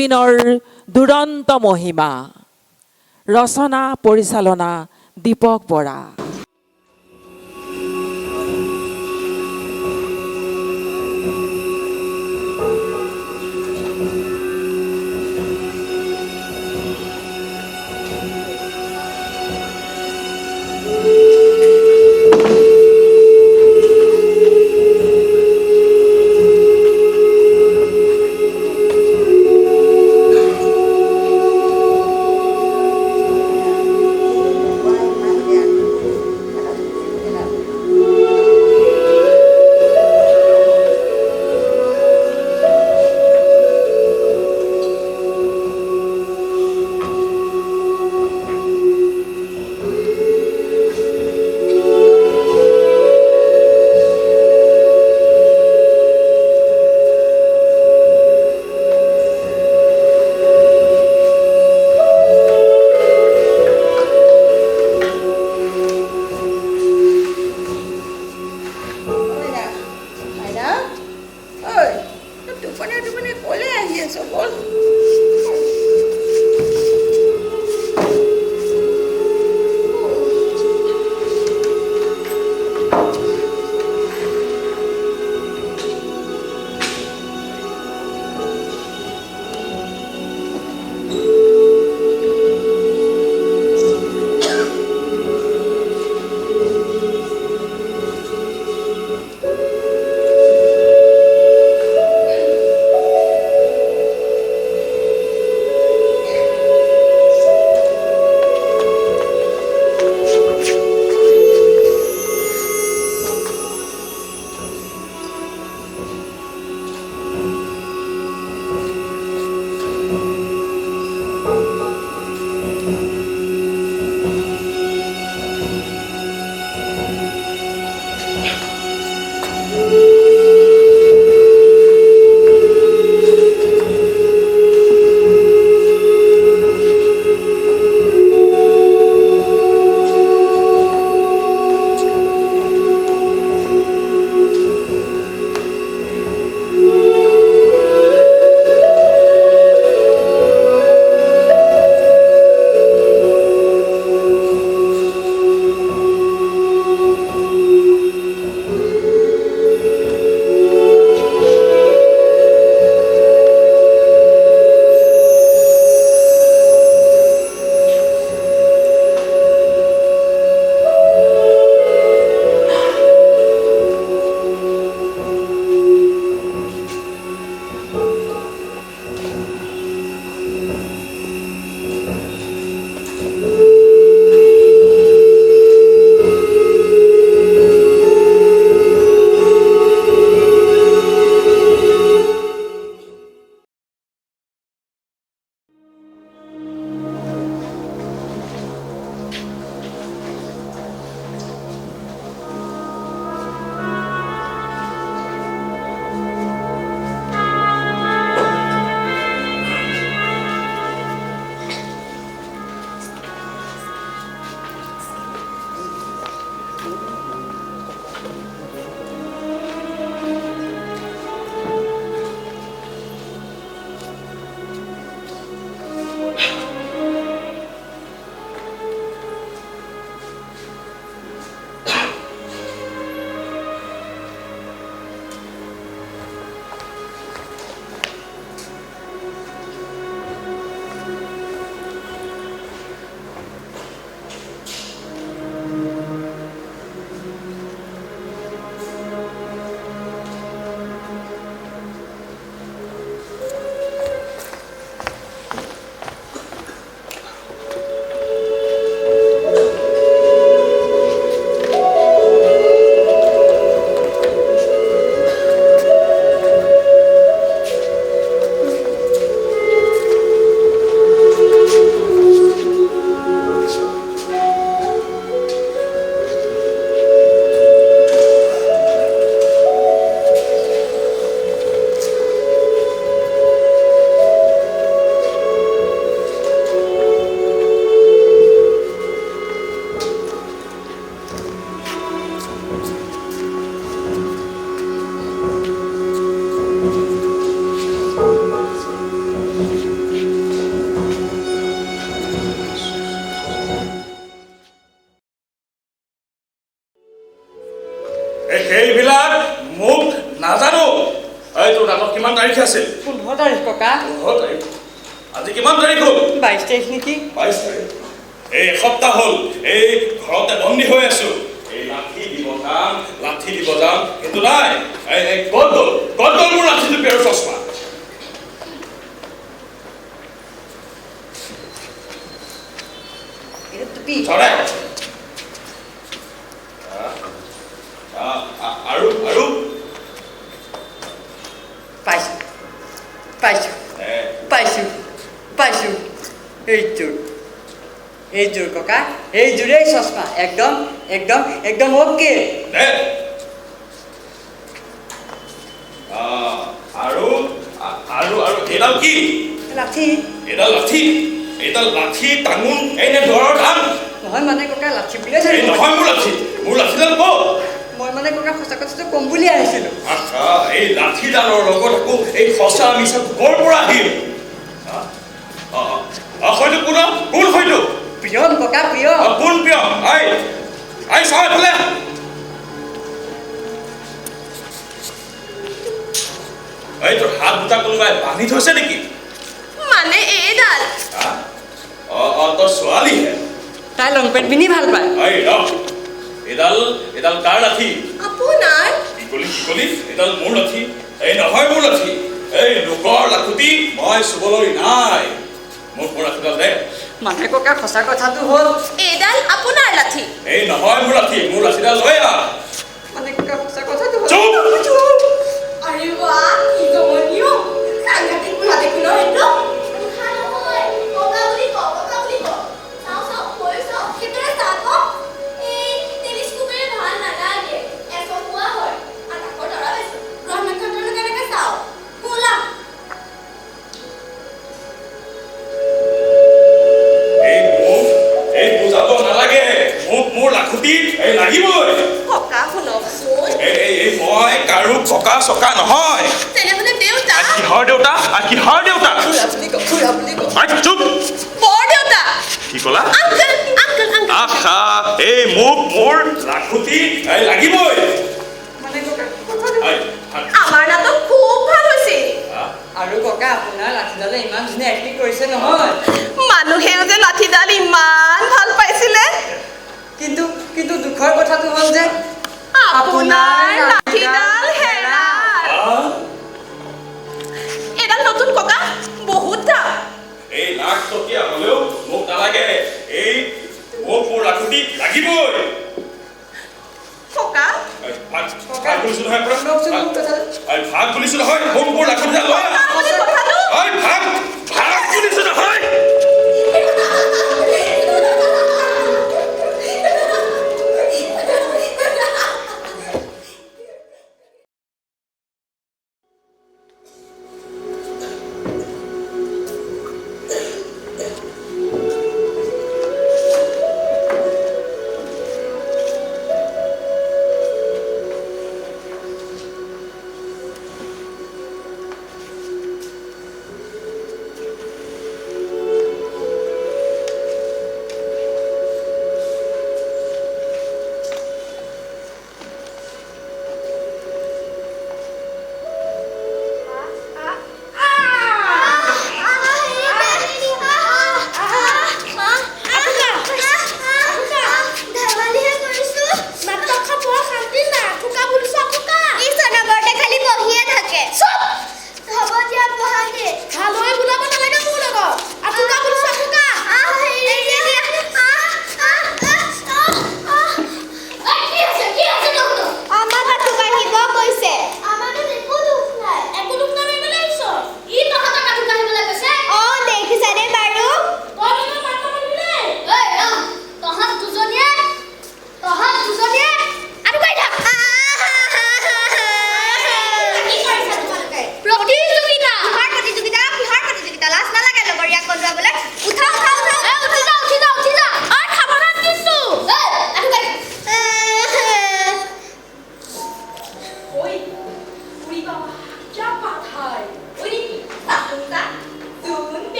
জুবিনৰ দুৰন্ত মহিমা। ৰচনা পৰিচালনা দীপক বৰা। এই তোৰ নাটক কিমান তাৰিখ আছিল? 15 তাৰিখ ককা। 15 তাৰিখ। আজি কিমান তাৰিখ হ'ল? 22 তাৰিখ নেকি? 22 তাৰিখ। এই এসপ্তাহ হ'ল এই ঘৰতে বন্দী হৈ আছো। এই লাঠি দিব যাম কিন্তু নাই। এই ক'ত গ'ল মোৰ লাঠি টুপি আৰু চশমা? টুপি চৰাই আৰু পাইছো এইযোৰ ককা, এইযোৰেই চশমা। একদম অ'কে। আৰু এডাল কি? লাঠি। এডাল লাঠি টাঙোন এনে ধৰৰ ধান নহয় মানে ককা, লাঠি বুলিয়ে ধৰিব। নহয় মোৰ লাঠিডাল ক'ত? মই মানে ককা সঁচা কথাটো ক'ম বুলি আহিছিলো। আচ্ছা, এই লাঠিডালৰ লগত আকৌ এই সঁচা মিছা ক'ৰ পৰা আহিল? হয়তো কোন হয়তো? প্ৰিয়ম ককা, প্ৰিয়ম। কোন প্ৰিয়ম? আই চাই ফালে। এই তোৰ হাত দুটা কোনোবাই বান্ধি থৈছে নেকি? মানে এইডাল তোৰ ছোৱালীহে। তাই লং পেণ্ট পিন্ধি ভাল পায়। এডাল কাৰ লাঠি? আপোনাৰ কি কলি? এডাল মোৰ লাঠি। এই নহয় মোৰ লাঠি, এই লোকৰ লাখুটি মই চুবলৈ নাই। মোৰ লাঠিডাল দে। মানে ককা সঁচা কথাটো হ'ল এইডাল আপোনাৰ লাঠি। এই নহয় মোৰ লাঠিডাল লৈ আহ। মানে ককা সঁচা কথাটো হ'ল আৰে বাহ, কি জমনিও সাংঘাতিক বুঢ়া দেখোন সেইটো। বুঢ়া নহয়, ককা বুলি ক। চাও কৈ চাও সেইটোৰে চাব। এই টেলিস্কোপেৰে ভাল নালাগে, এচকুৱা হয়। আকাশৰ তৰা পাইছো, গ্ৰহ নক্ষত্ৰনো কেনেকে চাও? কোলা এই বুজাব নালাগে, মোৰ লাখুটি এই লাগিবই। ককা শুনকচোন, মই কাৰো ককা চকা নহয়। তেনেহ'লে দেউতা? কিহৰ দেউতা? খুৰা বুলি ক। চুপ। বৰ দেউতা। কি ক'লা? আংকেল। আহা, এই মোৰ লাখুটি এই লাগিবই। মানে ককা কথাটো আমাৰ নাটক খুব ভাল হৈছিল। আৰু ককা আপোনাৰ লাঠিডালে ইমান ধুনীয়া এক্টিং কৰিছে নহয়। মানুহেও যে লাঠিডাল ইমান ভাল পাইছিলে। কিন্তু দুখৰ কথাটো হ'ল যে আপোনাৰ লাঠিডাল হেৰাল। এডাল নতুন ককা, বহুত দাম। এই লাখ টকীয়া হ'লেও মোক নালাগে। মোৰ লাখুটি লাগিবই। ককা ভাগ বুলিছো নহয়, ভাগ বুলিছো নহয়। মোৰ লাখুটিডাল লৈ আহ। কথাটো ভাগ বুলিছো নহয়।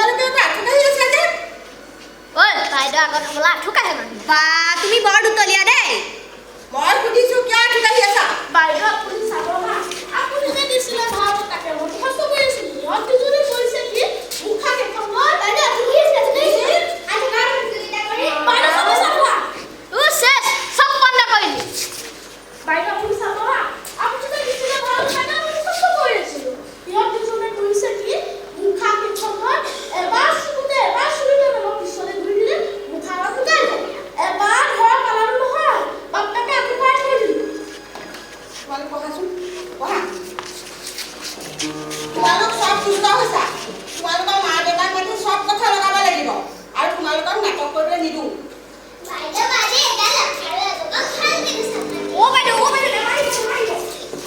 তোমালোকে আঁঠু কাঢ়ি আছা যে ঐ বাইদেউ আগত হ'বলা আঁঠু কাঢ়ে মানুহ বা তুমি বৰ দুতলীয়া দেই মই সুধিছো কিয় আঁঠু কাঢ়ি আছা বাইদেউ আপুনি চাব হা আপুনি যে দিছিলে ভাত তাকে মই মুখস্থ কৰি আছিলোঁ ইহঁত দুজনে কৈছে কি মুখা কেইখন লৈ বাইদেউ তুমি চেছ দেই আজি কাৰ প্ৰতিযোগিতা কৰি বাইদেউ চাব চাব চেছ চব বন্ধ কৰিলি বাইদেউ আপুনি চাব হা আপুনি যে দিছিলে ভাত তাকে মই মুখস্থ কৰি আছিলোঁ ইহঁত দুজনে কৈছে কি মুখা কেইখন লৈ এবাৰ চুতে মই পিছলে ঘূৰি দিলে মুখা ফুটাই যায় এবাৰ ঘৰ পালানো নহয় বাপেকে আঁঠু কাঢ়ি থৈ দিলোঁ তোমালোক পঢ়াচোন পঢ়া তোমালোক চব সুস্থ হৈছা তোমালোকৰ মা দেউতাক মাতি চব কথা লগাব লাগিব আৰু তোমালোকক নাটক কৰিবলৈ নিদিওঁ বাইদেউ বাইদেউ এটা লক্ষাৰে এজনক ভাল দিছে বাইদেউ নেমাৰিব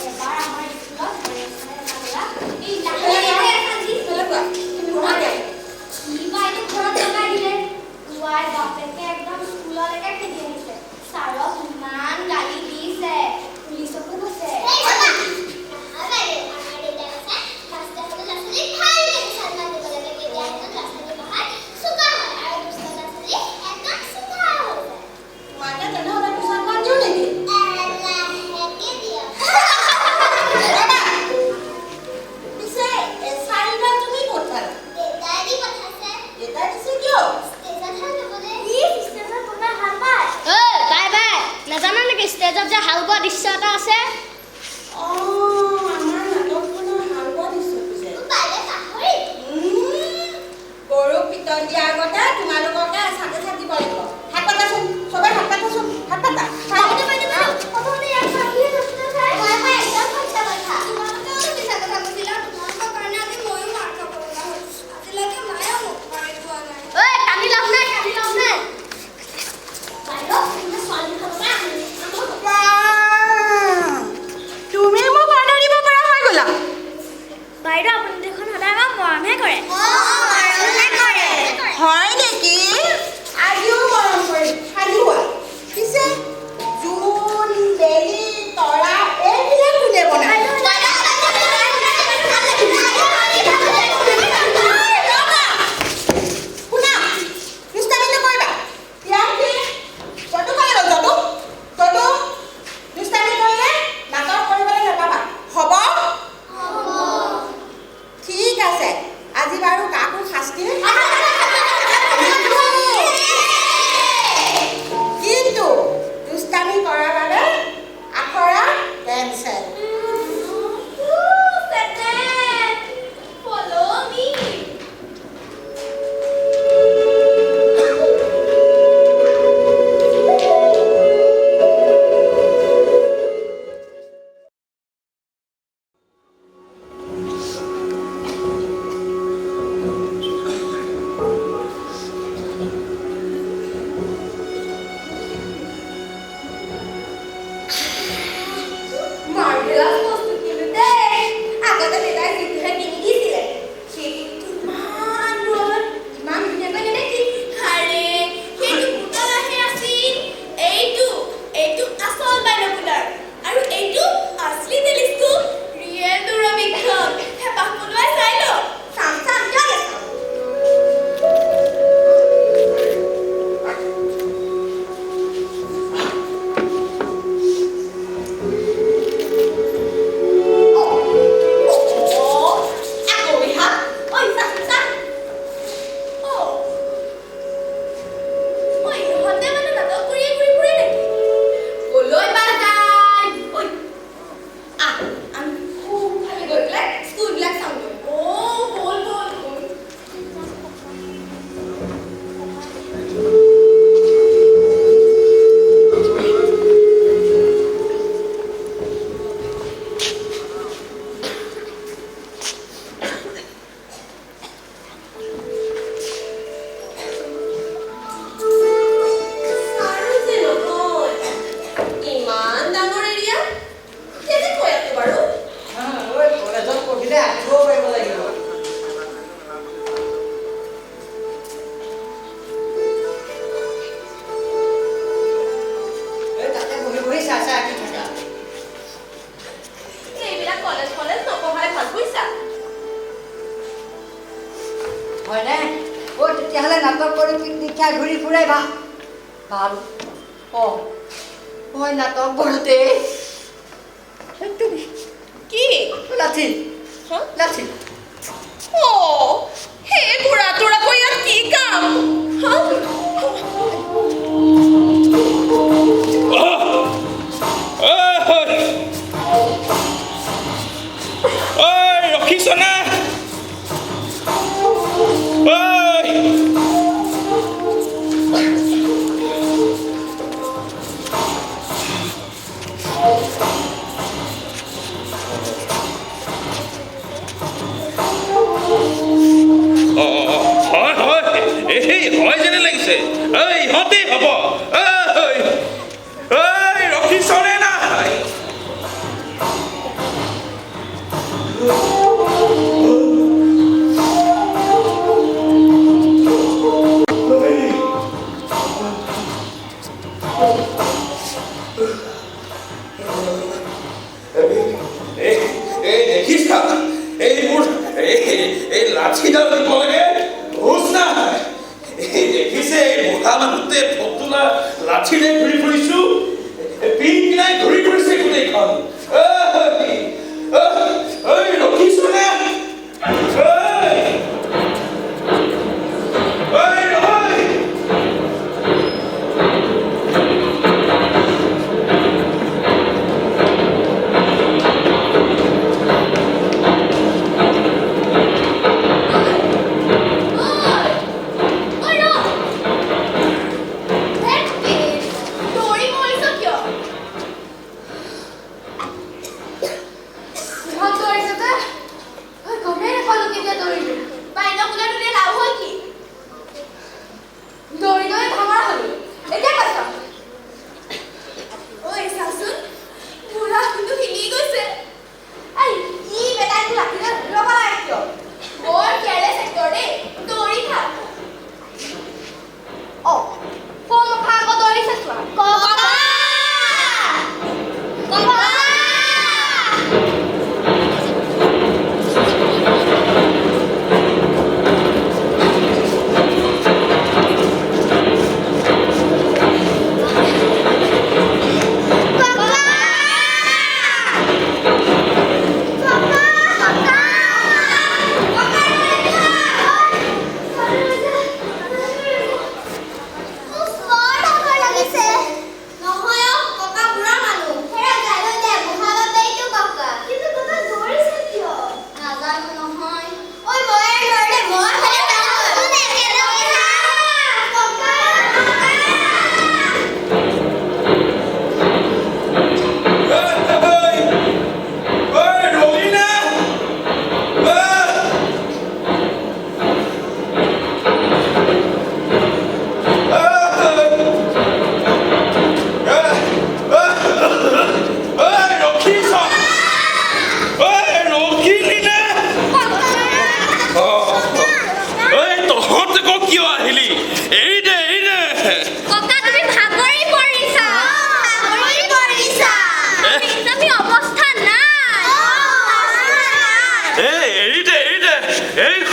এবাৰ আমাৰ স্কুলত এই লাহে আজি কেনেকুৱা তুমি পঢ়া দিয়া বাইদেউ ঘৰত লগাই দিলে ৱাই বাপেকে একদম স্কুললৈকে খেদি আহিছে ছাৰক ইমান গালি দিছে পুলিচকো কৈছে তোমাকে তেনেহ'লে দুচাৰমান দিওঁ নেকি ৰ'বা পিছে চাৰিটা তুমি ক'ত পালা দেউতাই দিছে কিয় নাজানো নেকি ষ্টেজত যে হাল বোৱা দৃশ্য এটা আছে আমাৰ নাটকখনৰ হাল বোৱা দিছে পিছে গৰুক পিতন দিয়াৰ আগতে তোমালোককে ছাতি ছাতি দিব লাগিব হাত পাতাচোন চবে হাত পাতাচোন হাত পাতা তেতিয়াহ'লে নাটক কৰি পিকনিক খাই ঘূৰি ফুৰাই ভাল মই নাটক বলোতে কি লাঠি লাঠি সেই বুঢ়া তোৰ আকৌ ইয়াত কি কাম ৰখিছ না হয় যেনে লাগিছে ইহঁতেই হ'ব ৰখিছনে নাই দেখিছা এইবোৰ এই লাঠিডাল দিব লাগে হুচ নাই দেখিছে বুঢ়া মানুহতে ফতুলা লাঠিৰে ঘূৰি ফুৰিছো পিন কিনাই ঘূৰি ফুৰিছে গোটেইখন ৰখিছো নে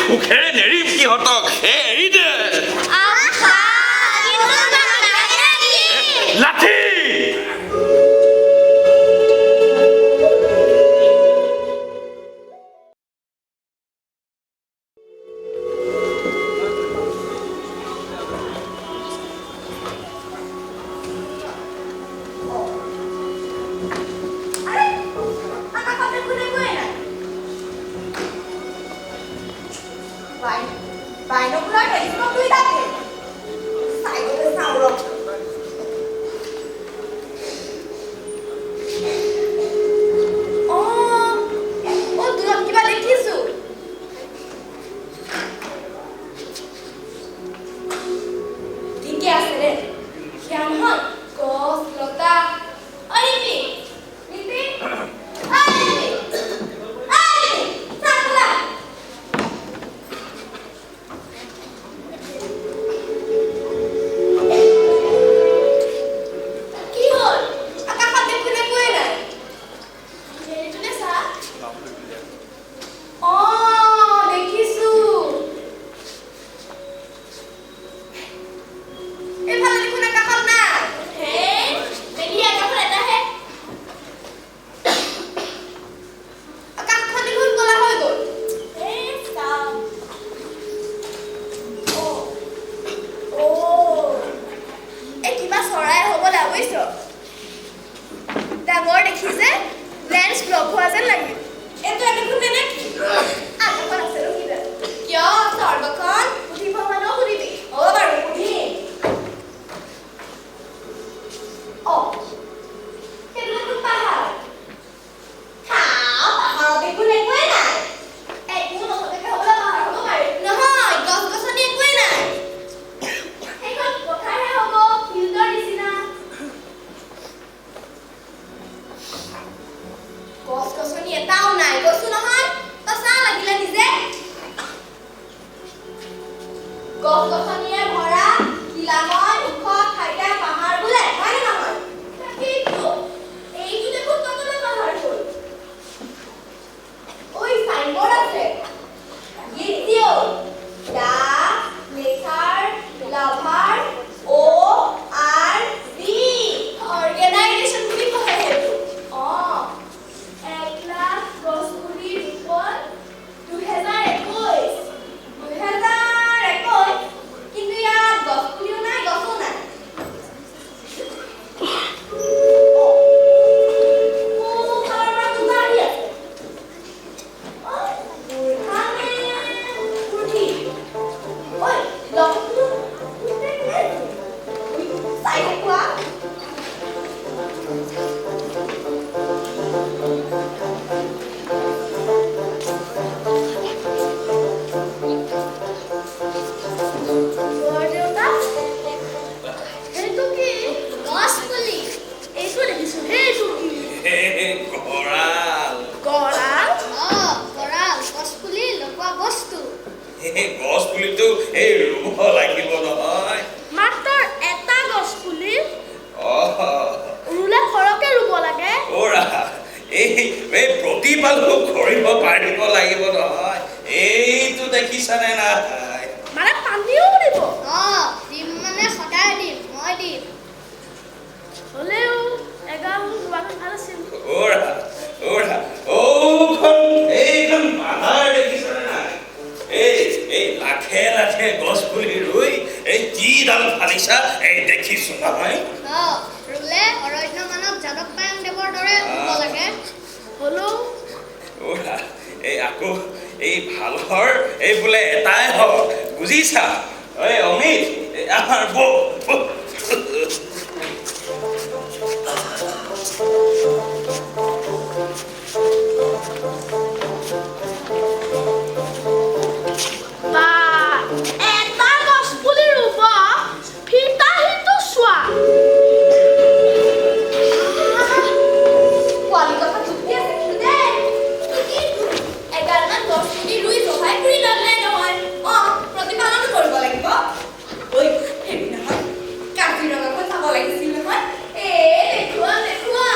মুখেৰে নেৰিম সিহঁতক এৰি দে লাঠি গছ-গছনিৰে ভৰা লীলাময় ওখ ঠাইতে পাহাৰ বোলে হয়নে নহয়? এইটো দেখোন ততলৈ পাহাৰ হ'ল। ঐ চাইনবোৰ্ড আছে গীতিও দা নেচাৰ লাভাৰ ORB অৰ্গেনাইজেশ্যন বুলি কয় সেইটো। 1 লাখ গছ পুলি ৰোপণ 2021 কিন্তু ইয়াত গছ পুলিও নাই গছো নাই। সেইটো কি গছ পুলি এইটো দেখিছো সেইটো কি গঁৰাল গঁৰাল গঁৰাল গছ পুলি লগোৱা বস্তু। গছ পুলিটো এই ৰুব লাগিব নহয়। মাত্ৰ এটা গছ পুলি অহ ৰুলে সৰহকে ৰুব লাগে। ওৰা এই প্ৰতিপালক কৰিব পাৰিব লাগিব নহয়। এইটো দেখিছানে নাই? মানে পানীও দিব দিম মানে সদায় দিম, মই দিম। হ'লেও এগাল ৰোৱাটো ভাল আছিল। ওৰা এইখন পাহাৰ দেখিছানে নাই? এই লাখে লাখে গছ পুলি ৰুই এই যিডাল ফালিছা এই দেখিছো নহয়। ৰুলে অৰণ্য মানৱ যাদৱ পায়েং দেৱৰ দৰে ৰুব লাগে। হ'লেও ওৰা এই আকৌ এই ভালৰ এই বোলে এটাই হওক বুজিছা? এই অমিত আমাৰ বৌ বা এটা গছ পুলি ৰুব ফিতাহিটো চোৱা। পোৱালি কথা যুক্তি আছে কিন্তু দেই। এগালমান গছ পুলি ৰুই সহায় কৰি লাভ নাই নহয়। প্ৰতিপালনো কৰিব লাগিব। ঐ সেইদিনাখন কাজিৰঙাখন চাব লাগিছিল নহয়। দেখুৱা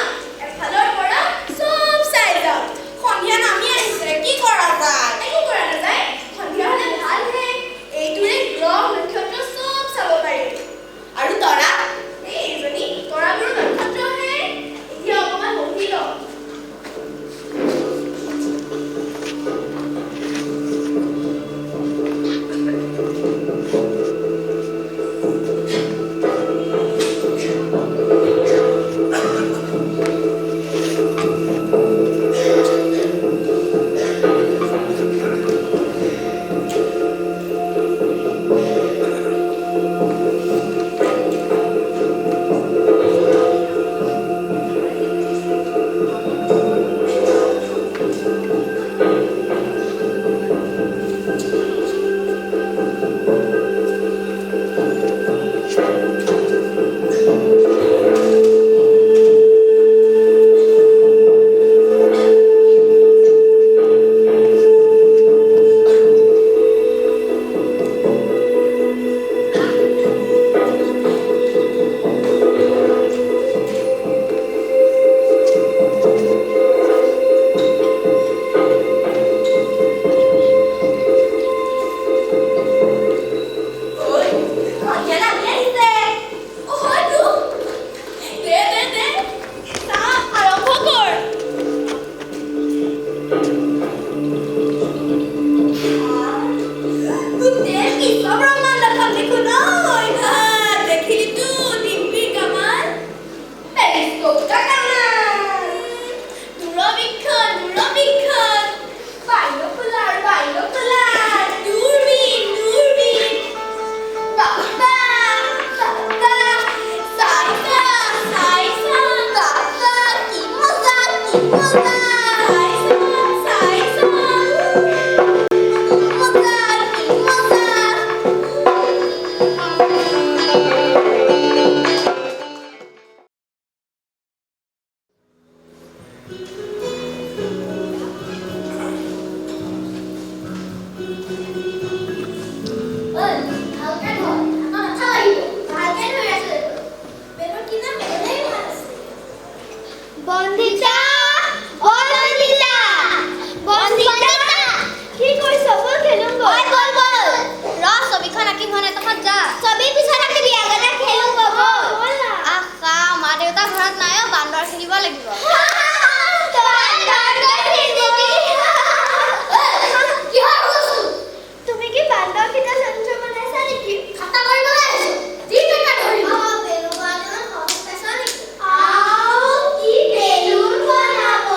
যা চবেই পিছত থাকিবি আগতে খেলো বাবু আহা মা দেউতা ঘৰত নাই অ বান্দৰ খেলিব লাগিব তুমি কি বান্দৰ কিটা যন্ত্ৰ বনাইছা নেকি খাতা কৰিবলৈ আহিছো যি টকা ধৰিব বেলুন বনাবলৈ সহজ পাইছা নেকি কি বেলুন বনাব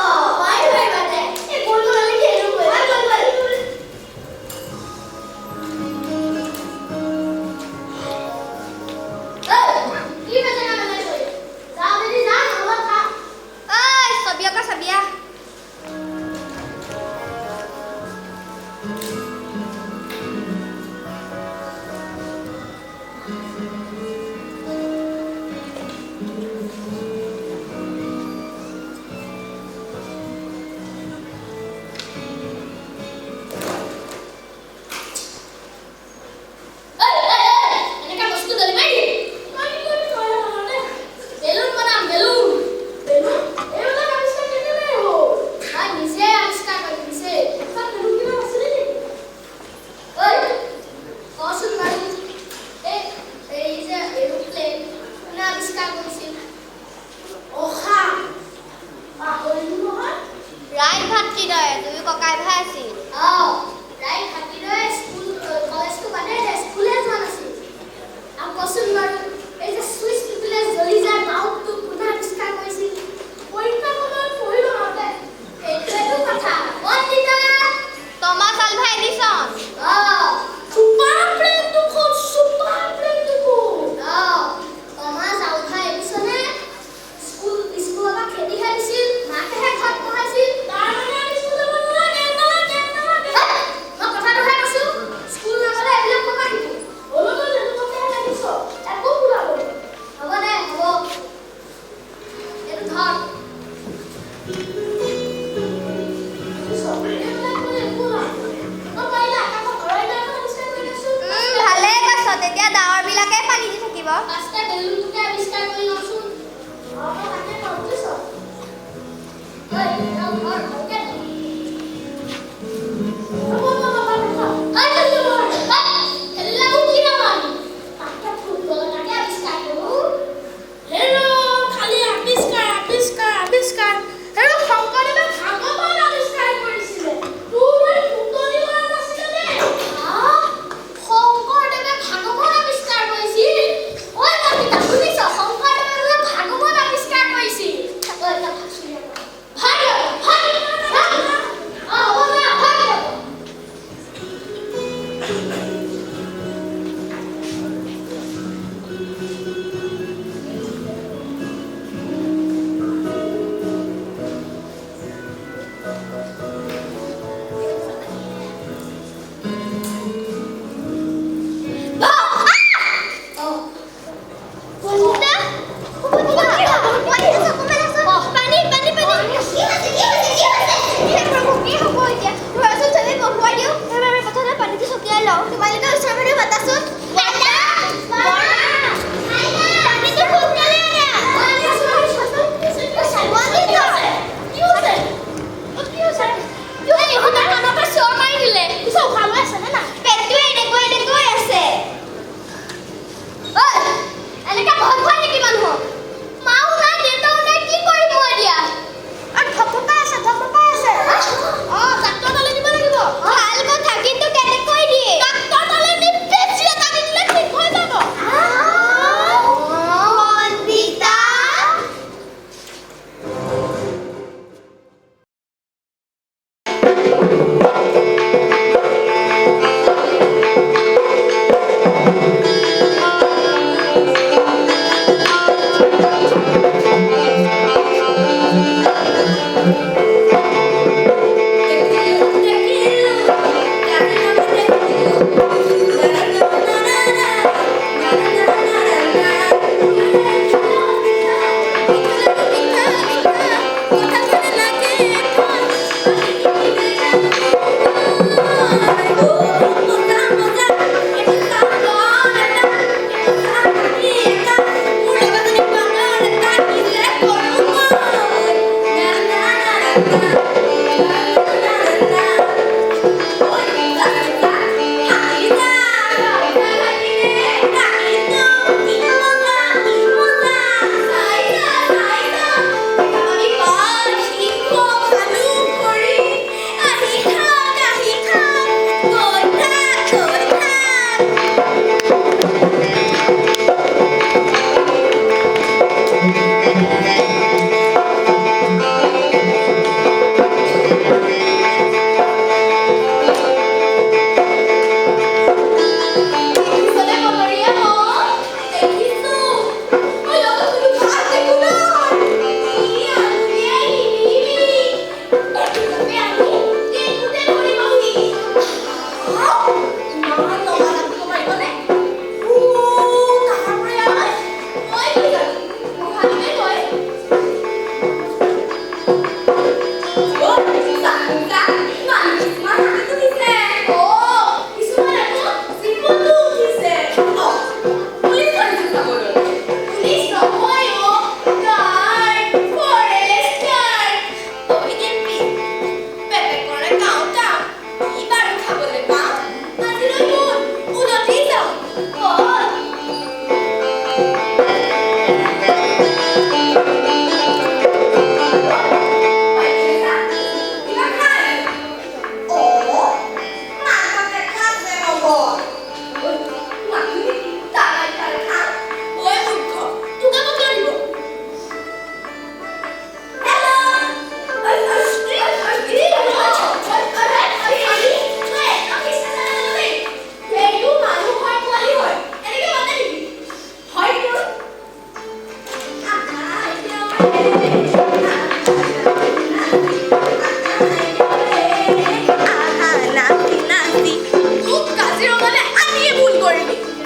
মই ধৰিবাতে এই গোল গোলালি খেলো গৈ গোল গোলালি কি বাজে না মানে কই যা যদি যা নহলে খা ঐ ছবি অঁকা ছবিয়া এনেকা বস্তু দলি মাৰি মই কি কৰি মানে বেলুন বনাম বেলুন বেলুন এইবিলাক আৱিষ্কাৰ কেনেকৈ হ'ব মই নিজে আৱিষ্কাৰ কৰি দিছে তাত বেলুন কিবা আছিলে নেকি ঐ কচোন বাৰু এই যে এৰোপ্লেন কোনে আৱিষ্কাৰ কৰিছিল অহা পাহৰিলো নহয় ৰাই ভাতৃদ্বয়ে দুয়ো ককাই ভাই আছিল ৰাইট হাতীৰে স্কুল কলেজটো বাদে স্কুলে যোৱা নাছিল আৰু কচোন বাৰু এই যে চুইচ টিপিলে জ্বলি যায় নাওটো কোনে আৱিষ্কাৰ কৰিছিল পৰীক্ষা সময়ত পঢ়িলো নহতে এইটোৱেতো কথা Bandita Thomas Alva Edison super প্লেনটো ক'ত চুপাৰ প্লেনটো ক'ত টমাছ আলভা এডিছনে স্কুলৰ পৰা খেদিহে দিছিল মাকেহে ঘৰত পঢ়াইছিল তাৰ মানে আমি স্কুল যাব নালাগে মই কথাটোহে কৈছো স্কুল নগলে এইবিলাক ক'ৰপৰা শিকিম হ'লেও যেনেকুৱাকৈ লাগিছ একো ওলাব হ'ব দে হ'ব এইটো ধৰ এইবিলাক কৰি একো লাভ নাই তই পাৰিলে আকাশত অৰণ্য এখন আৱিষ্কাৰ কৰি দেচোন ভালে কৈছ তেতিয়া ডাৱৰবিলাকে পানী দি থাকিব পাঁচটা বেলুনটোকে আৱিষ্কাৰ কৰি লওঁচোন মই তাকে কওঁ বুজিছ ঐ এডাল ধৰ ভালকে ধৰ ভাগৱত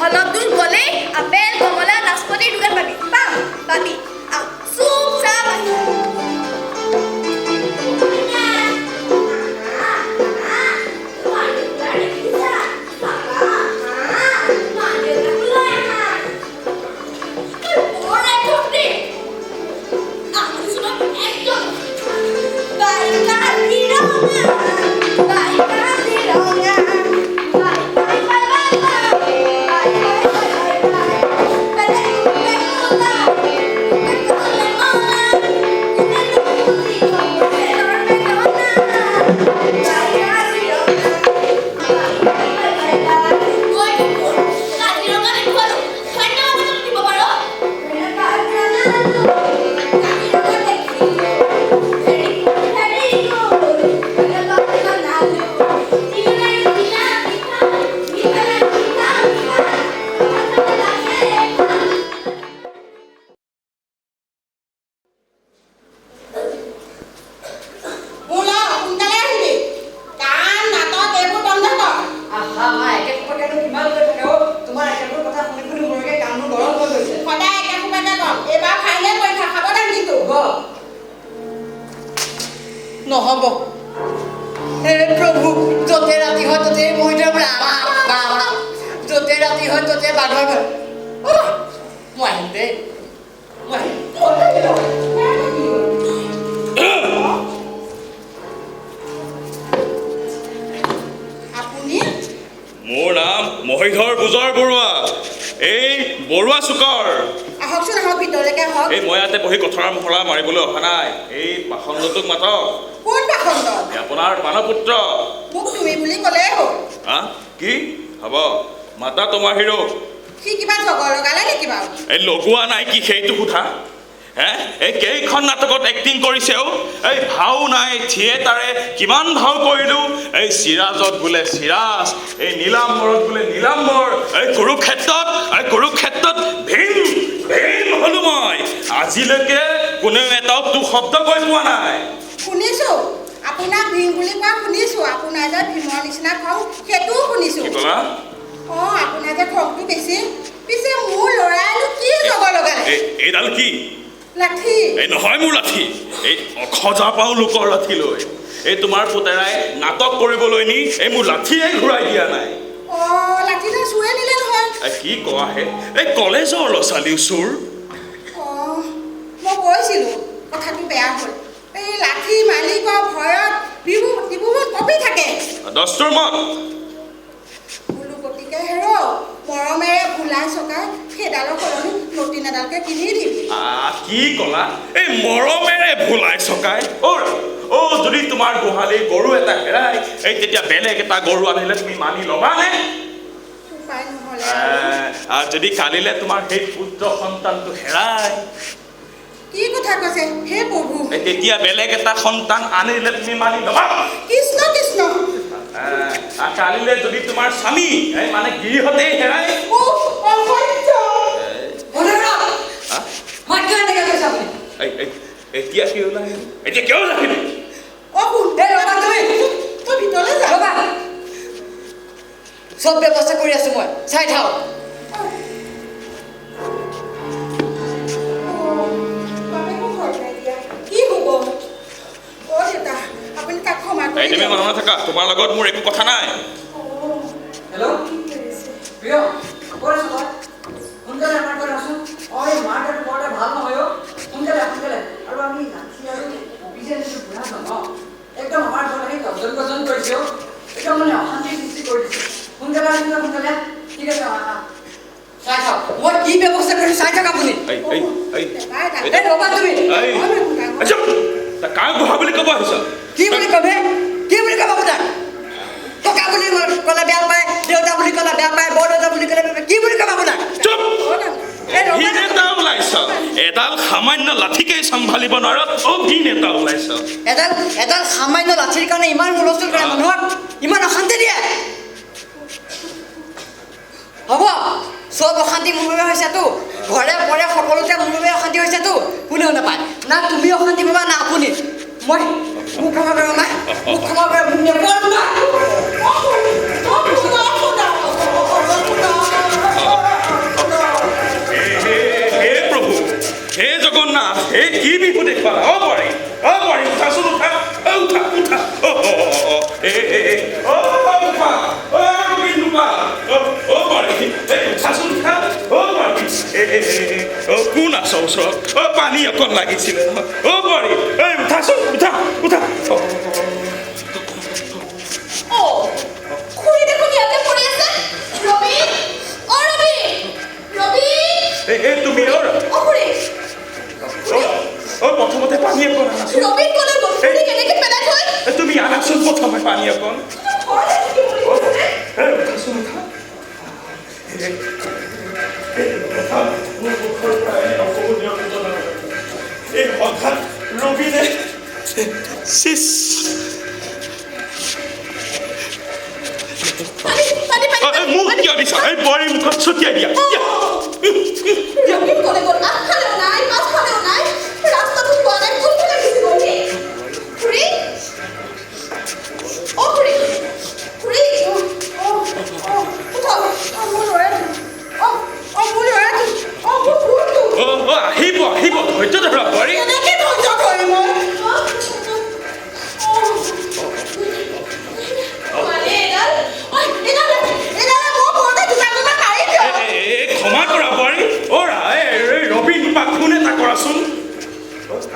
অলপ দূৰ গ'লেই আপেল কমলা নাচপতিৰ দোকান পাবি পাবি চুপ চাপ নহ'ব হে প্ৰভু য'তে ৰাতি হয় ত'তে মহিলাৰ য'তে ৰাতি হয় ত'তে বাঘৰ ঘৰ মই আহিম দেই মই আপুনি মোৰ নাম মহিধৰ বুজৰ বৰুৱা এই বৰুৱা চুকৰ আহকচোন আহক ভিতৰলৈকে আহক এই মই ইয়াতে বহি কথৰা মহৰা মাৰিবলৈ অহা নাই এই পাখণ্ডটোক মাতক কোন পাখণ্ড আপোনাৰ মানপুত্ৰ মোক তুমি বুলি ক'লেই হ'ল হা কি হ'ব মাতা তোমাৰ হিৰো সি কিবা জগৰ লগালে নেকি বাৰু এই লগোৱা নাই কি সেইটো সোধা হে এই কেইখন নাটকত এক্টিং কৰিছেও এই ভাও নাই থিয়েটাৰে কিমান ভাও কৰিলোঁ এই চিৰাজত বোলে চিৰাজ এই নীলাম্বৰত বোলে নীলাম্বৰ এই কুৰুক্ষেত্ৰত ভীম হ'লো মই আজিলৈকে কোনেও এটাও তোৰ শব্দ কৈ পোৱা নাই শুনিছোঁ আপোনাক ভীম বুলি কোৱা শুনিছোঁ আপোনাৰ যে ভীমৰ নিচিনা খং সেইটোও শুনিছোঁ কি ক'লা অঁ আপোনাৰ যে খংটো বেছি পিছে মোৰ ল'ৰাইনো কি জগৰ লগালে এইডাল কি লাঠি এই নহয় মোৰ লাঠি এই অখজা পাওঁ লোকৰ লাঠি লৈ এই তোমাৰ পুতেৰাই নাটক কৰিবলৈ নি এই মোৰ লাঠিয়ে ঘূৰাই দিয়া নাই অঁ লাঠিটো চুৰে নিলে নহয় কি কোৱা হে এই কলেজৰ ল'ৰা ছোৱালীও চোৰ অঁ মই কৈছিলোঁ কথাটো বেয়া হ'ল এই লাঠি মালিকৰ ভয়ত বিবুবোৰ কঁপি থাকে দস্তুৰ মত বোলো গতিকে হেৰ মৰমেৰে ভোলাই চকাই সেইডালৰ সলনি নতুন এডালকে কিনি দিবি কি ক'লা এই মৰমেৰে ভোলাই চকাই যদি তোমাৰ গোহালি গৰু এটা হেৰাই এই তেতিয়া বেলেগ এটা গৰু আনিলে তুমি মানি ল'বানে উপায় নহ'লে যদি কালিলে তোমাৰ সেই পুত্ৰ সন্তানটো হেৰাই কি কথা কৈছে হে প্ৰভু তেতিয়া বেলেগ এটা সন্তান আনিলে তুমি মানি ল'বা কৃষ্ণ কৃষ্ণ কালিলে যদি তোমাৰ স্বামী মানে গৃহতেই হেৰাই এতিয়া কি ওলাই এতিয়া কিয় ৰাখিবি চব ব্যৱস্থা কৰি আছো মই চাই থাওক কি হ'ব দেউতা আপুনি তাক ক্ষমা কৰি তুমি মনে থাকা তোমাৰ লগত মোৰ একো কথা নাই হেল্ল' প্ৰিয় ক'ত আছ তই সোনকালে আমাৰ ঘৰত আছোন এই মাৰ্কেট বৰ ভাল নহয় সোনকালে আৰু আমি নাচি আৰু বিজনেছটো বুঢ়া ন একদম আমাৰ ঘৰত আহি গজন কৰিছোঁ একদম মানে অশান্তিৰ সৃষ্টি কৰি দিছে সোনকালে ঠিক আছে চাই থাক মই কি ব্যৱস্থা কৰিছো চাই থাক আপুনি এই ৰবা তুমি কাক বুঢ়া বুলি ক'ব আহিছ কি বুলি ক'ব আপোনাক ককা বুলি ক'লে বেয়া পায় দেউতা বুলি ক'লে বেয়া পায় বৰ দেউতা বুলি ক'লে বেয়া পায় কি বুলি ক'ব আপোনাক চুপ ভিন এটা ওলাইছ এডাল সামান্য লাঠিকে চম্ভালিব নোৱাৰ ভিন এটা ওলাইছ এডাল সামান্য লাঠিৰ কাৰণে ইমান হুলস্থুল কৰে মানুহক ইমান অশান্তি দিয়ে হ'ব চব অশান্তি মোৰ বাবে হৈছেতো ঘৰে পৰে সকলোতে মোৰ বাবে অশান্তি হৈছেতো কোনেও নাপায় না তুমি অশান্তি পাবা না আপুনি মই মোক ক্ষমা কৰিব মা মোক ক্ষমা কৰিব মোক নেপাওঁ না হে প্ৰভু হে জগন্নাথ হে কি বিহু দেখুৱালা বোৱাৰী উঠাচোন উঠা উঠা উঠা কোন আছ ওচৰত পানী অকণ লাগিছিলে বোৱাৰী উঠাচোন উঠা উঠা খুৰী দেখোন ইয়াতে পৰি আছে ৰবি তুমি খুৰী প্ৰথমতে পানী অকণ আনাচোন ৰবি ক'লে গ'ল খুৰী কেনেকে পেলাই থৈ তুমি আনাচোন প্ৰথমে পানী অকণ উঠাচোন উঠা এই হঠাৎ ৰবিনে মোক কিয় দিছা এই বোৱাৰীৰ মুখত ছটিয়াই দিয়া ৰবি ক'লে গ'ল আগফালেও নাই পাছফালেও নাই ৰাস্তাটো পোৱা নাই কোনফালে গুচি গ'ল খুৰী খুৰী আহিব ধৈৰ্য ধৰা বোৱাৰী ক্ষমা কৰা বোৱাৰী ৰবি তোমাক ফোন এটা কৰাচোন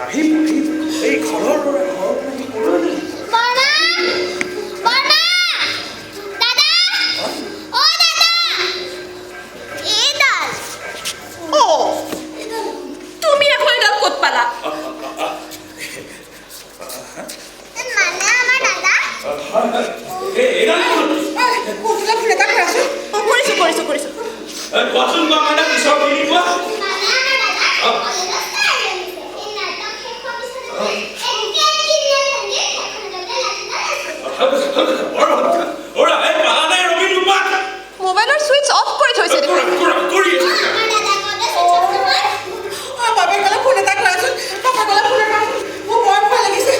আহিব এই ঘৰৰ তুমি এখন এডাল ক'ত পালা কৰিছো কোৱাচোন কোৱা মানে পিছৰ বুলি কোৱা মোবাইলৰ ছুইচ অফ কৰি থৈছে দেখোন কৰি আছে বাবে ক'লে ফোন এটা কৰাচোন পাপা ক'লে ফোন এটা মোৰ বৰ ভয় লাগিছে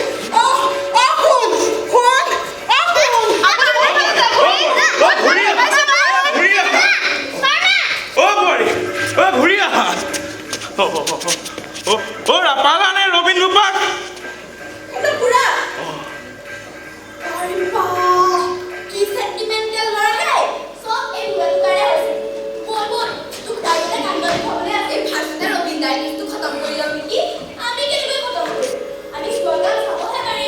ঘূৰি আহা পালানে ৰবীন ৰূপাক কি সেন্টিমেন্টাল লড়াই সব এই লড়াই আছে বল তুই দাইতে কান্দন খবরে আছে ভাষণে রবিন দাই তো খতম কইলাম কি আমি কেনে খতম করি আমি স্লোগান সাবহে পারি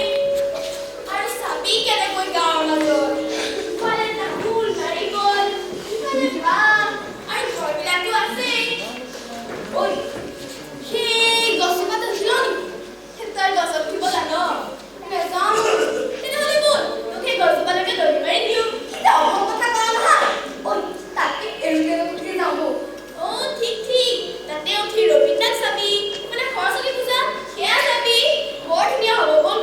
আর সাবি কেনে কই গাও না তো বলে না ফুল নারি গোল মানে বা আর ঘরবিলা তো আছে ওই হে গসপাতা ছিল নি তার গসপ কি বলা না মেজাম এটা হলে বল তোকে গসপাতাকে ধরে মারি দিও কি দাও কথা করা না ওই তাকে এরকে উঠে যাও ও ঠিক তাতে উঠি রবিন্দ্রনাথ সাবি মানে সরস্বতী পূজা কেয়া যাবি বৰ ধুনীয়া হ'ব বল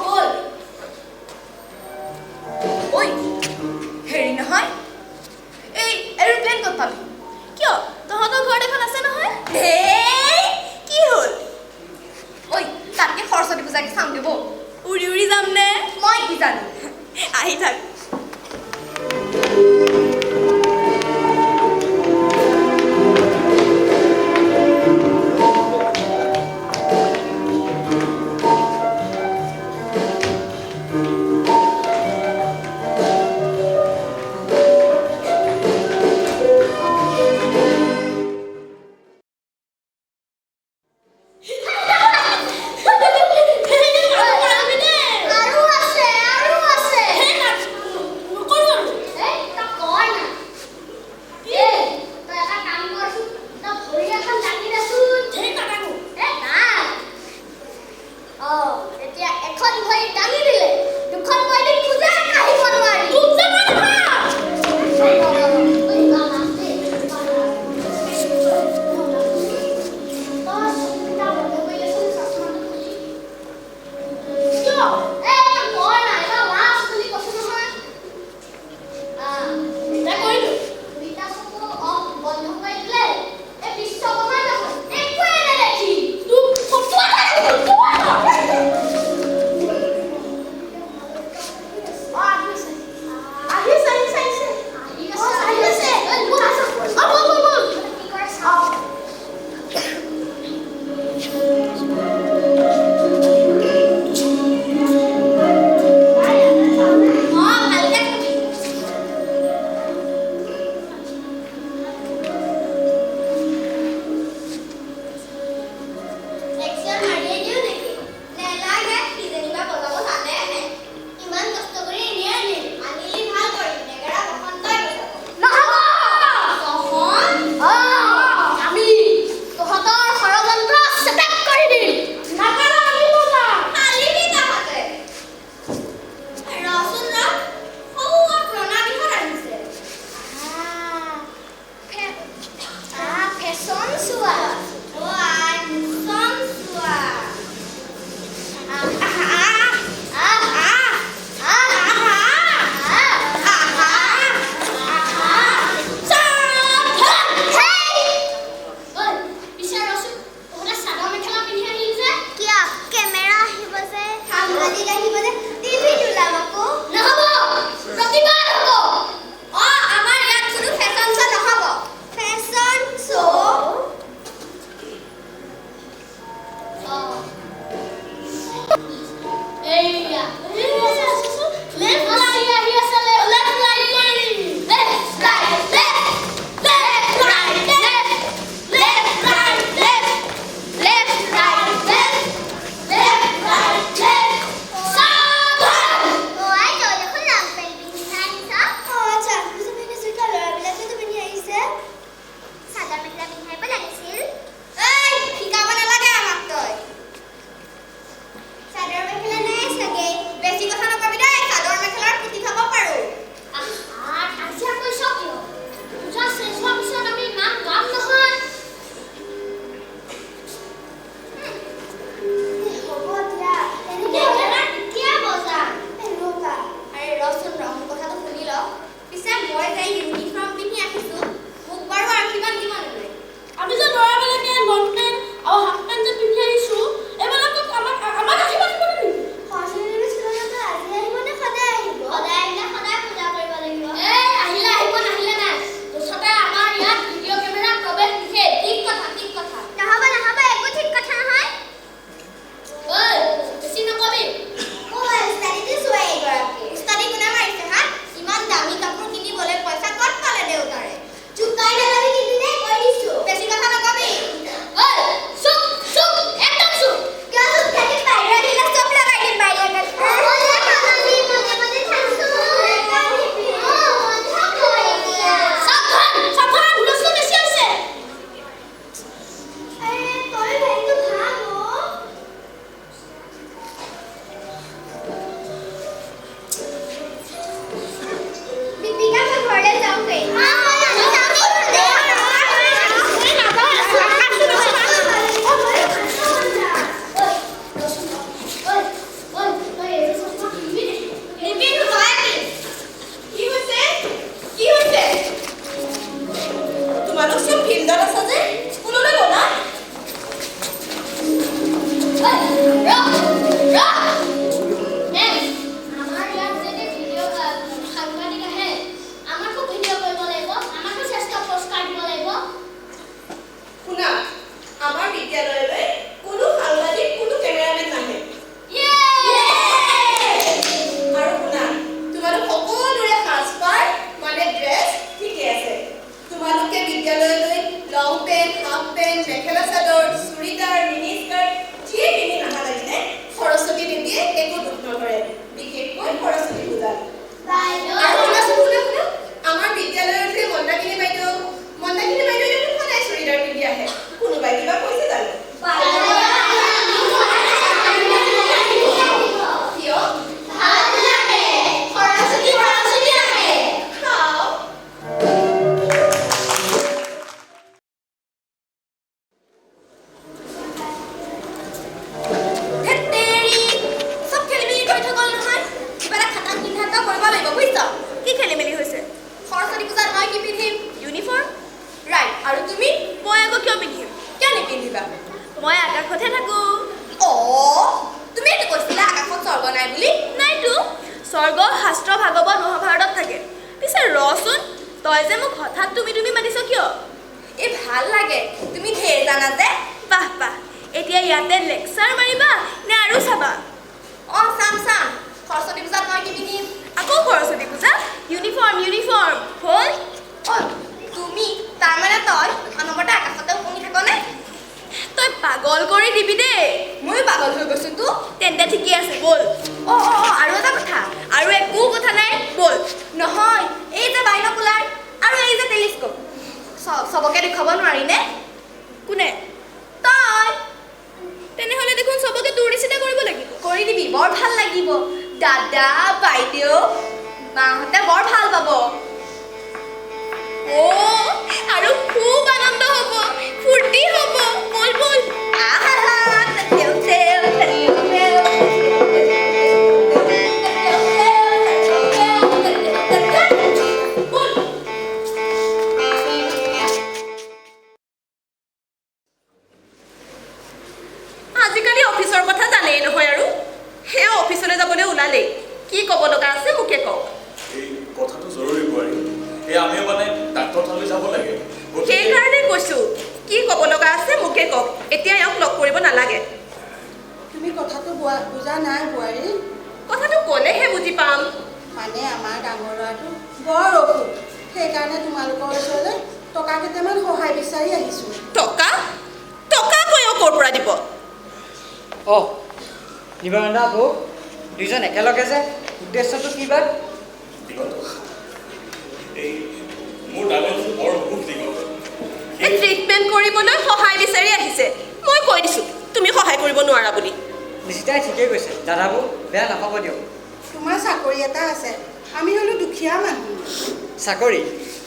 বল ওই হেৰি নহয় এই এৰোপ্লেন ক'ত পাবি কিয় তহঁতৰ ঘৰত এখন আছে নহয় কি হ'ল ঐ তাতকে সৰস্বতী পূজাকে চাম দিব উৰি যাম নে মই কি জানো আহি থাক আৰু আছে ফিল্ডত আছা যে স্কুললৈ গ'লা আমাৰ ইয়াত যদি ভিডিঅ' সাংবাদিক আহে আমাকো ভিডিঅ' কৰিব লাগিব আমাকো শ্ৰেষ্ঠ পুৰস্কাৰ দিব লাগিব শুনা আমাৰ বিদ্যালয়লৈ কোনো সাংবাদিক কোনো কেমেৰামেন নাহে আৰু শুনা তোমালোক সকলোৰে সাজপাৰ মানে ড্ৰেছ ঠিকে আছে তোমালোকে বিদ্যালয়লৈ লং pant half pant mekhela chador churidar mini skirt যিয়ে পিন্ধি নাহা লাগিলে সৰস্বতী দেৱীয়ে একো দুখ নকৰে বিশেষকৈ সৰস্বতী পূজাত আৰু শুনাচোন শুনা আমাৰ বিদ্যালয়ৰ মন্দাকিনী বাইদেউ দেখোন সদায় চুৰিদাৰ পিন্ধি আহে কোনোবাই কিবা কৈছে জানো কিয় খাওঁ ধেত্তেৰি চব খেলিমেলি কৰি থৈ গ'ল নহয় কিবা এটা খাতা সিদ্ধান্ত কৰিব লাগিব বুজিছ কি খেলিমেলি হৈছে সৰস্বতী পূজাত মই কি পিন্ধিম ইউনিফৰ্ম ৰাইট আৰু তুমি মই আকৌ কিয় পিন্ধিম কিয় নিপিন্ধিবা মই আকাশতহে থাকো তুমি এইটো কৈছিলা আকাশত স্বৰ্গ নাই বুলি নাইতো স্বৰ্গ শাস্ত্ৰ ভাগৱত মহাভাৰতত থাকে পিছে ৰচোন তই যে মোক হঠাৎ তুমি মাতিছ কিয় এই ভাল লাগে তুমি ঢেৰ জানা যে বাহ বাহ এতিয়া ইয়াতে লেকচাৰ মাৰিবা নে আৰু চাবা চাম সৰস্বতী পূজাত মই কি পিন্ধিম আকৌ সৰস্বতী পূজা ইউনিফৰ্ম হ'ল তুমি তাৰমানে তই অনবৰতে আকাশতে উপঙি থাকনে তই পাগল কৰি দিবি দেই ময়ো পাগল হৈ গৈছো তো তেন্তে ঠিকে আছে ব'ল আৰু এটা কথা আৰু একো কথা নাই ব'ল নহয় এই যে বাইনকুলাৰ আৰু এই যে টেলিস্কোপ চবকে দেখুৱাব নোৱাৰিনে কোনে তই তেনেহ'লে দেখোন চবকে তোৰ নিচিনা কৰিব লাগিব কৰি দিবি বৰ ভাল লাগিব দাদা বাইদেউ মাহঁতে বৰ ভাল পাব আৰু খুব আনন্দ হ'ব ফূৰ্তি হ'ব বল আজিকালি অফিচৰ কথা জানেই নহয় আৰু সেই অফিচলৈ যাবলৈ ওলালেই কি ক'ব লগা আছে মোকে কওক এই কথাটো জৰুৰী বোৱাৰী এই আমিও মানে ডাক্তৰ তালৈ যাব লাগে সেইকাৰণে কৈছো কি ক'ব লগা আছে মোকে কওক এতিয়া ইয়াক লগ কৰিব নালাগে তুমি কথাটো বুজা নাই বোৱাৰী কথাটো ক'লেহে বুজি পাম মানে আমাৰ ডাঙৰ ল'ৰাটো বৰ অসুখ সেইকাৰণে তোমালোকৰ ওচৰলৈ টকা কেইটামান সহায় বিচাৰি আহিছোঁ টকা কৈ ক'ৰ পৰা দিব নিবাৰণদা বৌ দুইজন একেলগে যে উদ্দেশ্যটো কি বা এই মোৰ ডাঙৰটো বৰ অসুখ দিগন্ত এই ট্ৰিটমেণ্ট কৰিবলৈ সহায় বিচাৰি আহিছে মই কৈ দিছোঁ তুমি সহায় কৰিব নোৱাৰা বুলি নিশ্চিতাই ঠিকেই কৈছে দাদাবৌ বেয়া নাপাব দিয়ক তোমাৰ চাকৰি এটা আছে আমি হ'লো দুখীয়া মানুহ চাকৰি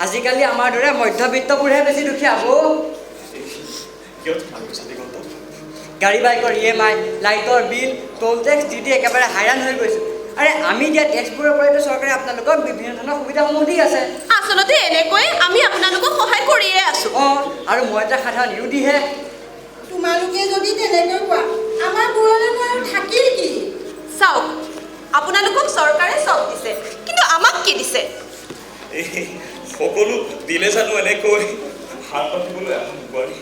আজিকালি আমাৰ দৰে মধ্যবিত্তবোৰহে বেছি দুখীয়া বৌ কিয় তোমাৰ কৈছা দিগন্ত গাড়ী বাইকৰ EMI লাইটৰ বিল টোল টেক্স দি একেবাৰে হাইৰাণ হৈ গৈছোঁ আৰে আমি দিয়া টেক্সবোৰৰ পৰাইতো চৰকাৰে আপোনালোকক বিভিন্ন ধৰণৰ সুবিধাসমূহ দি আছে আচলতে এনেকৈ আমি আপোনালোকক সহায় কৰিয়ে আছোঁ আৰু মই এটা সাধাৰণ ইউডিহে তোমালোকে যদি তেনেকৈ কোৱা আমাৰ বোৰলৈনো আৰু থাকিল কি চাওক আপোনালোকক চৰকাৰে চব দিছে কিন্তু আমাক কি দিছে এই সকলো দিলে জানো এনেকৈ হাত পাতিবলৈ আহোঁ বোৱাৰী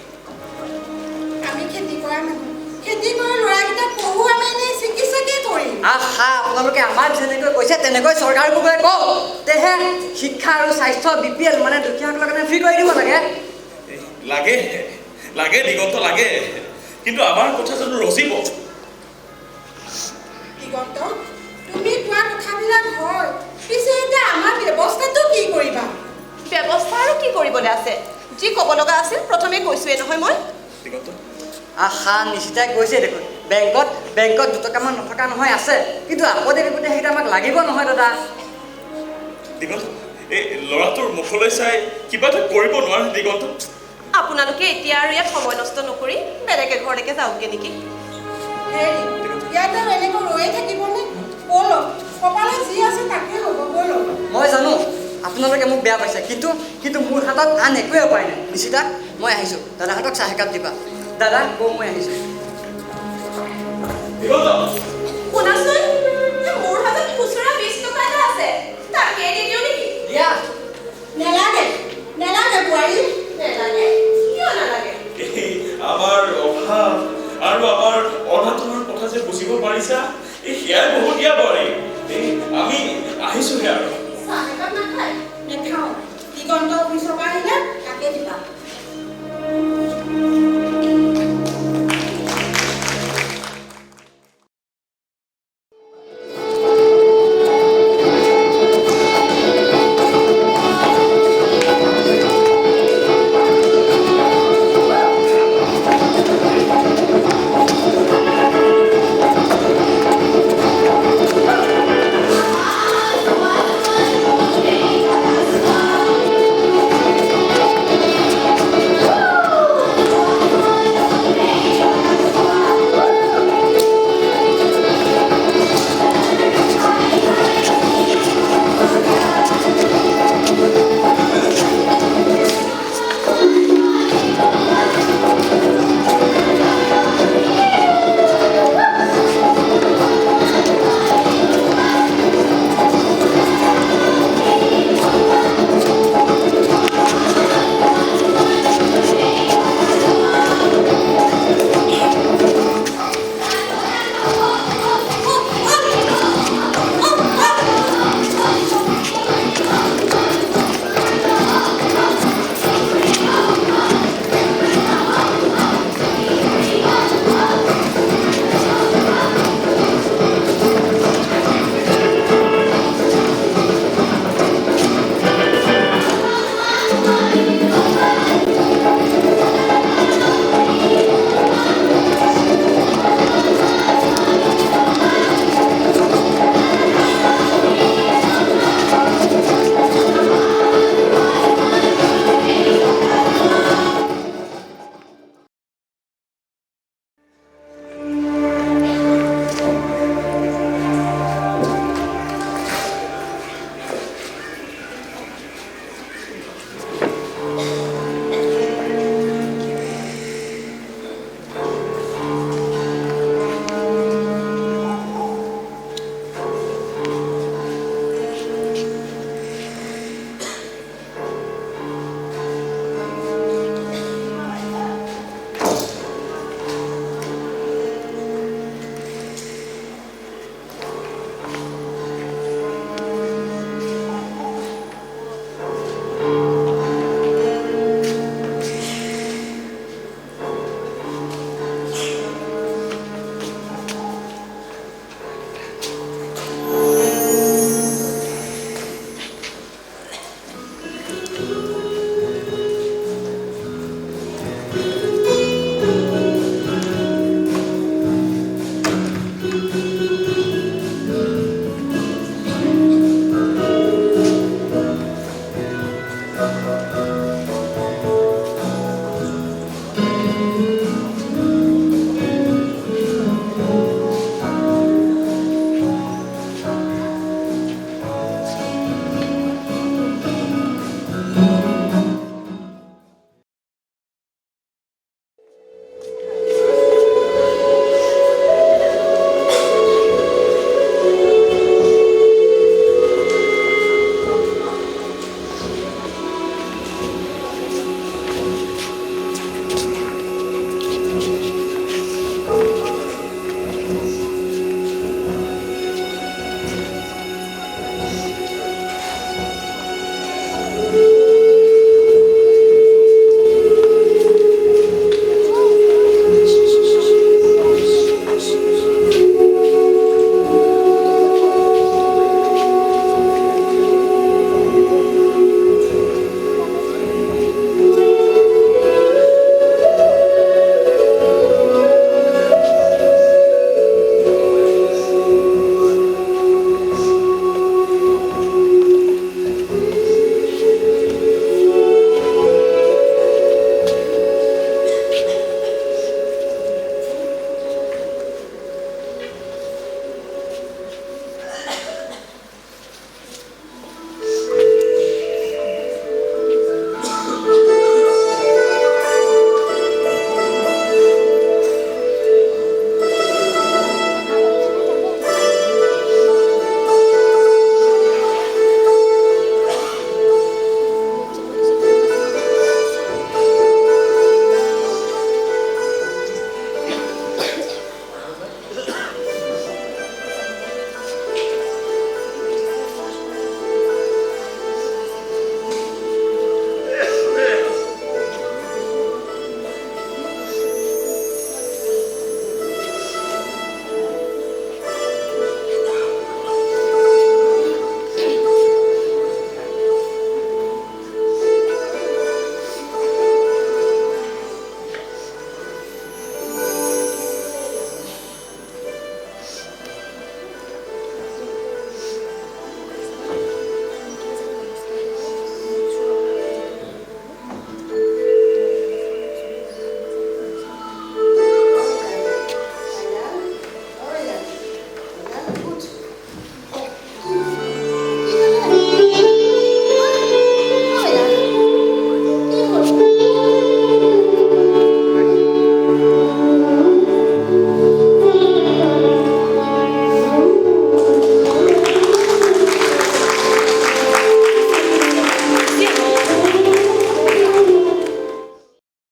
আমি খেতি কৰা মানুহ খেতি কৰা ল'ৰাকেইটাক পঢ়োৱা মানে চিকিৎসাকে কৰিম আপোনালোকে আমাক যেনেকৈ কৈছে তেনেকৈ চৰকাৰকো গৈ কওক তেহে শিক্ষা আৰু স্বাস্থ্য BPL মানে দুখীয়াসকলৰ কাৰণে ফ্ৰী কৰি দিব লাগে লাগে দিগন্ত লাগে কিন্তু আমাৰ কথা জানো ৰচিব দিগন্ত তুমি কোৱা কথাবিলাক হয় পিছে এতিয়া আমাৰ ব্যৱস্থাটো কি কৰিবা ব্যৱস্থা আৰু কি কৰিবলৈ আছে যি ক'ব লগা আছিল প্ৰথমে কৈছোঁৱেই নহয় মই দিগন্ত নিশ্চিতাই কৈছে দেখোন বেংকত দুটকামান নথকা নহয় আছে কিন্তু আপদে বিপদে সেইকেইটা আমাক লাগিব নহয় দাদা দিগন্ত এই ল'ৰাটোৰ মুখলৈ চাই কিবা এটা কৰিব নোৱাৰে দিগন্ত আপোনালোকে এতিয়া আৰু ইয়াত সময় নষ্ট নকৰি বেলেগ এঘৰলৈকে যাওকগৈ নেকি হেৰি ইয়াতে এনেকৈ ৰৈ থাকিবনে ব'লক কপালত যি আছে তাকে হ'ব ব'লক মই জানো আপোনালোকে মোক বেয়া পাইছে কিন্তু মোৰ হাতত আন একোৱে উপায় নাই নিশ্চিতা মই আহিছোঁ দাদাহঁতক চাহ একাপ দিবা দাদা বৌ মই আহিছোঁ শুনাচোন মোৰ হাতত খুচুৰা 20 টকা এটা আছে তাকে দি দিওঁ নেকি দিয়া নেলাগে নেলাগে বোৱাৰী নেলাগে কিয় নালাগে আমাৰ অভাৱ আৰু আমাৰ অনাটনৰ কথা যে বুজিব পাৰিছা সেয়াই বহুত দিয়া বোৱাৰী আমি আহিছোহে আৰু চাহ একাপ নাখায় নেখাওঁ দিগন্ত অফিচৰ পৰা আহিলে তাকে দিবা